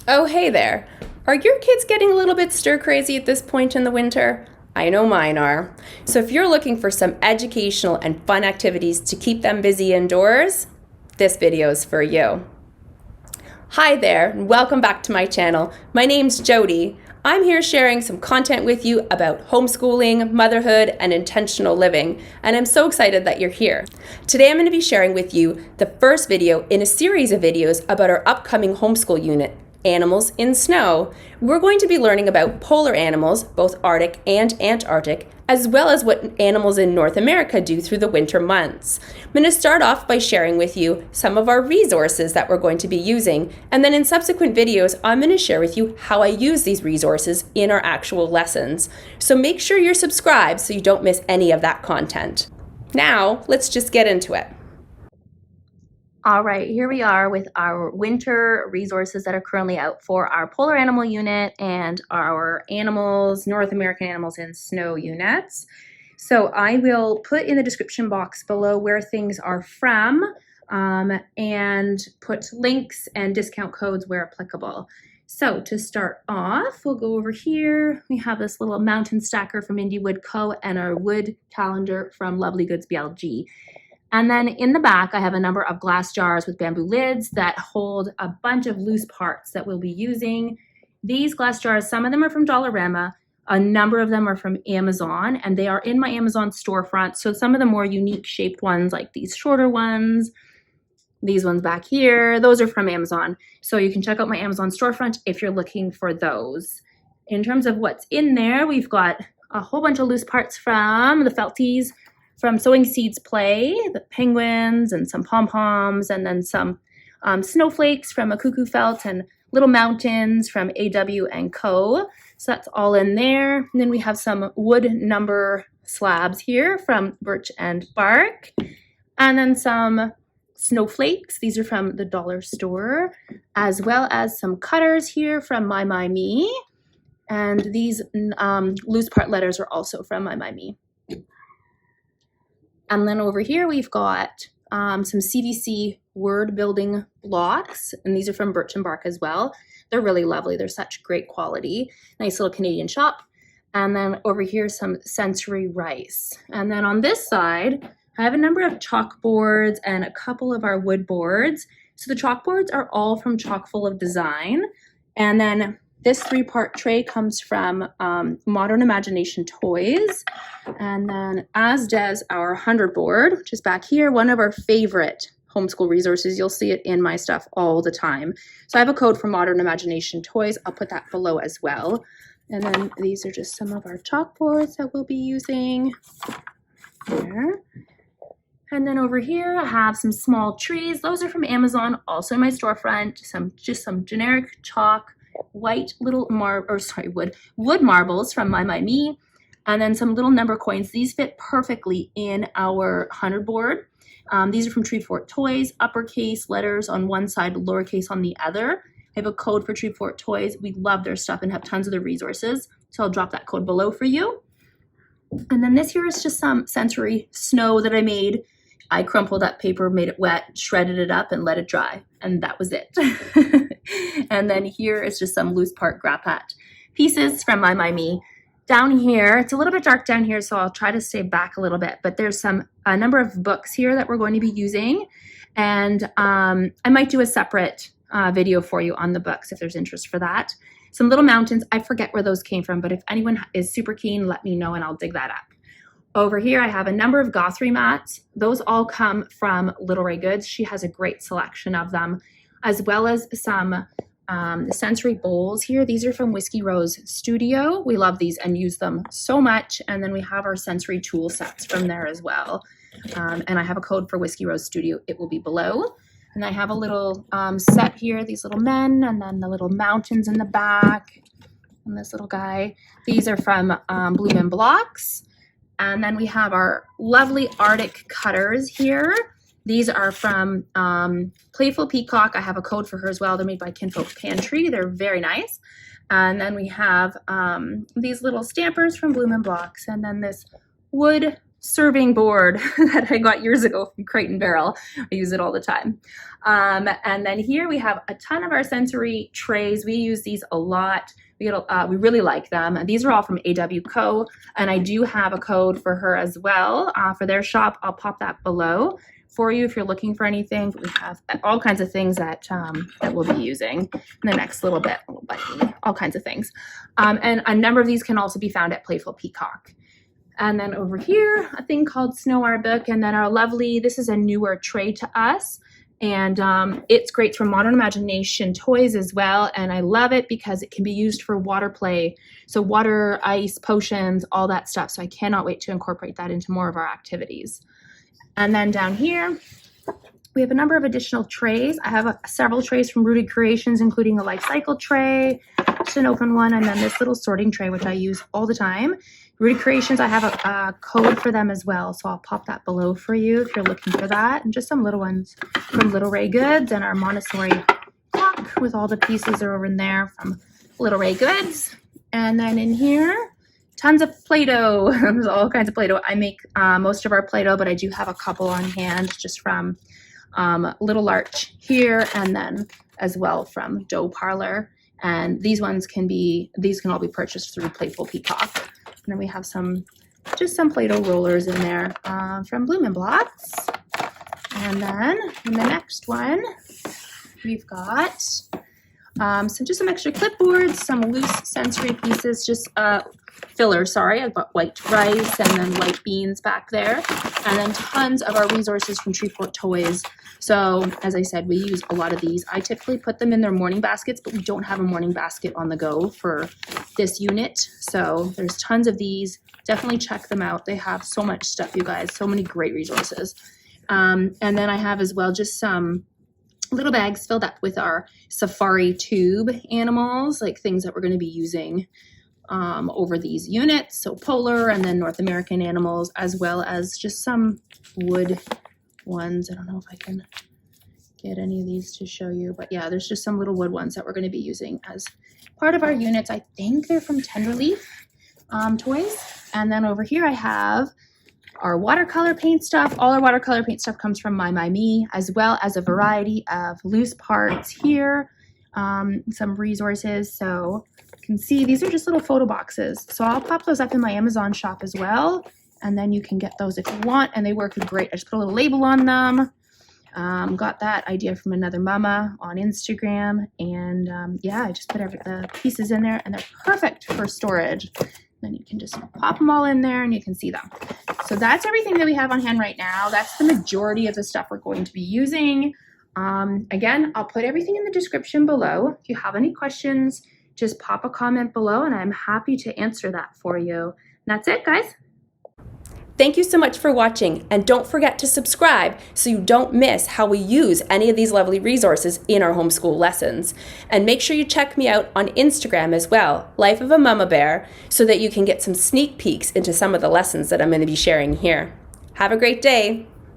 Oh, hey there. Are your kids getting a little bit stir crazy at this point in the winter? I know mine are. So if you're looking for some educational and fun activities to keep them busy indoors, this video is for you. Hi there, and welcome back to my channel. My name's Jody. I'm here sharing some content with you about homeschooling, motherhood, and intentional living, and I'm so excited that you're here. Today I'm going to be sharing with you the first video in a series of videos about our upcoming homeschool unit, Animals in Snow. We're going to be learning about polar animals, both Arctic and Antarctic, as well as what animals in North America do through the winter months. I'm going to start off by sharing with you some of our resources that we're going to be using, and then in subsequent videos, I'm going to share with you how I use these resources in our actual lessons. So make sure you're subscribed so you don't miss any of that content. Now, let's just get into it. All right, here we are with our winter resources that are currently out for our polar animal unit and our animals, North American animals in snow units. So I will put in the description box below where things are from and put links and discount codes where applicable. So to start off, we'll go over here. We have this little mountain stacker from Indie Wood Co. and our wood calendar from Lovely Goods BLG. And then in the back, I have a number of glass jars with bamboo lids that hold a bunch of loose parts that we'll be using. These glass jars, some of them are from Dollarama, a number of them are from Amazon, and they are in my Amazon storefront. So some of the more unique shaped ones, like these shorter ones, these ones back here, those are from Amazon. So you can check out my Amazon storefront if you're looking for those. In terms of what's in there, we've got a whole bunch of loose parts from the Felties, from Sowing Seeds Play, the penguins and some pom-poms, and then some snowflakes from a cuckoo felt and little mountains from AW and Co. So that's all in there. And then we have some wood number slabs here from Birch and Bark, and then some snowflakes. These are from the dollar store, as well as some cutters here from My Me. And these loose part letters are also from My Me. And then over here, we've got some CVC word building blocks, and these are from Birch and Bark as well. They're really lovely. They're such great quality. Nice little Canadian shop. And then over here, some sensory rice. And then on this side, I have a number of chalkboards and a couple of our wood boards. So the chalkboards are all from Chock-full of Design. And then this 3-part tray comes from Modern Imagination Toys, and then as does our 100 board, which is back here, one of our favorite homeschool resources. You'll see it in my stuff all the time. So I have a code for Modern Imagination Toys. I'll put that below as well. And then these are just some of our chalkboards that we'll be using there. And then over here, I have some small trees. Those are from Amazon, also in my storefront. Just some generic chalk, white little wood marbles from My Me, and then some little number coins. These fit perfectly in our 100 board. These are from Tree Fort Toys, uppercase letters on one side, lowercase on the other. I have a code for Tree Fort Toys. We love their stuff and have tons of the resources, so I'll drop that code below for you. And then this here is just some sensory snow that I made. I crumpled up paper, made it wet, shredded it up, and let it dry, and that was it. And then here is just some loose part Grappat pieces from My Me. Down here, it's a little bit dark down here, so I'll try to stay back a little bit, but there's a number of books here that we're going to be using, and I might do a separate video for you on the books if there's interest for that. Some little mountains, I forget where those came from, but if anyone is super keen, let me know and I'll dig that up. Over here, I have a number of Gothry mats. Those all come from Little Ray Goods. She has a great selection of them, as well as some sensory bowls here. These are from Whiskey Rose Studio. We love these and use them so much. And then we have our sensory tool sets from there as well. And I have a code for Whiskey Rose Studio. It will be below. And I have a little set here, these little men, and then the little mountains in the back, and this little guy. These are from Bloom and Blocks. And then we have our lovely Arctic cutters here. These are from Playful Peacock. I have a code for her as well. They're made by Kinfolk Pantry. They're very nice. And then we have these little stampers from Bloom and Blocks. And then this wood serving board that I got years ago from Crate and Barrel. I use it all the time. And then here we have a ton of our sensory trays. We use these a lot. We really like them. And these are all from AW Co. And I do have a code for her as well for their shop. I'll pop that below for you if you're looking for anything. But we have all kinds of things that we'll be using in the next little bit, all kinds of things. And a number of these can also be found at Playful Peacock. And then over here, a thing called Snow Our Book. And then our lovely, this is a newer tray to us. And it's great for Modern Imagination toys as well. And I love it because it can be used for water play. So water, ice, potions, all that stuff. So I cannot wait to incorporate that into more of our activities. And then down here, we have a number of additional trays. I have several trays from Rooted Creations, including a life cycle tray, just an open one, and then this little sorting tray, which I use all the time. Rooted Creations, I have a code for them as well, so I'll pop that below for you if you're looking for that. And just some little ones from Little Ray Goods, and our Montessori clock with all the pieces are over in there from Little Ray Goods. And then in here, tons of Play-Doh. There's all kinds of Play-Doh. I make most of our Play-Doh, but I do have a couple on hand just from Little Larch here, and then as well from Dough Parlor. And these can all be purchased through Playful Peacock. And then we have just some Play-Doh rollers in there from Bloom and Blocks. And then in the next one, we've got some extra clipboards, some loose sensory pieces, just filler, sorry. I've got white rice and then white beans back there. And then tons of our resources from Treefort Toys. So as I said, we use a lot of these. I typically put them in their morning baskets, but we don't have a morning basket on the go for this unit. So there's tons of these. Definitely check them out. They have so much stuff, you guys, so many great resources. And then I have as well just some little bags filled up with our safari tube animals, like things that we're going to be using over these units. So polar and then North American animals, as well as just some wood ones. I don't know if I can get any of these to show you, but yeah, there's just some little wood ones that we're going to be using as part of our units. I think they're from Tenderleaf Toys. And then over here I have our watercolor paint stuff. All our watercolor paint stuff comes from Me, as well as a variety of loose parts here, some resources. So you can see these are just little photo boxes. So I'll pop those up in my Amazon shop as well. And then you can get those if you want, and they work great. I just put a little label on them. Got that idea from another mama on Instagram. And yeah, I just put the pieces in there, and they're perfect for storage. Then you can just pop them all in there and you can see them. So that's everything that we have on hand right now. That's the majority of the stuff we're going to be using. Again, I'll put everything in the description below. If you have any questions, just pop a comment below and I'm happy to answer that for you. And that's it, guys. Thank you so much for watching, and don't forget to subscribe so you don't miss how we use any of these lovely resources in our homeschool lessons. And make sure you check me out on Instagram as well, Life of a Mama Bear, so that you can get some sneak peeks into some of the lessons that I'm going to be sharing here. Have a great day.